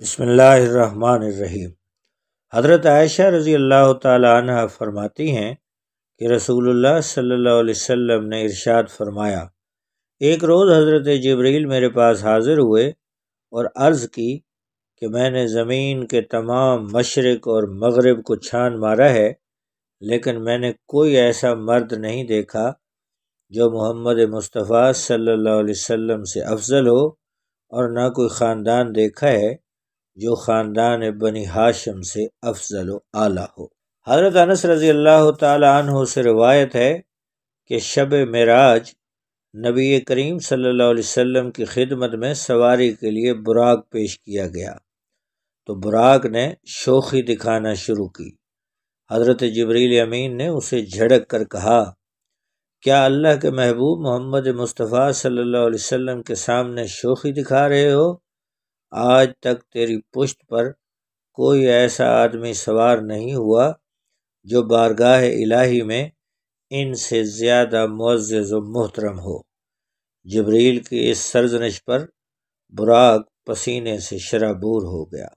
بسم اللہ الرحمن الرحیم۔ حضرت عائشہ رضی اللہ تعالی عنہ فرماتی ہیں کہ رسول اللہ صلی اللہ علیہ وسلم نے ارشاد فرمایا، ایک روز حضرت جبریل میرے پاس حاضر ہوئے اور عرض کی کہ میں نے زمین کے تمام مشرق اور مغرب کو چھان مارا ہے، لیکن میں نے کوئی ایسا مرد نہیں دیکھا جو محمد مصطفیٰ صلی اللہ علیہ وسلم سے افضل ہو، اور نہ کوئی خاندان دیکھا ہے جو خاندان بنی ہاشم سے افضل و اعلیٰ ہو۔ حضرت انس رضی اللہ تعالی عنہ سے روایت ہے کہ شب معراج نبی کریم صلی اللہ علیہ وسلم کی خدمت میں سواری کے لیے براق پیش کیا گیا تو براق نے شوخی دکھانا شروع کی۔ حضرت جبریل امین نے اسے جھڑک کر کہا، کیا اللہ کے محبوب محمد مصطفیٰ صلی اللہ علیہ وسلم کے سامنے شوخی دکھا رہے ہو؟ آج تک تیری پشت پر کوئی ایسا آدمی سوار نہیں ہوا جو بارگاہ الہی میں ان سے زیادہ معزز و محترم ہو۔ جبریل کی اس سرزنش پر براق پسینے سے شرابور ہو گیا۔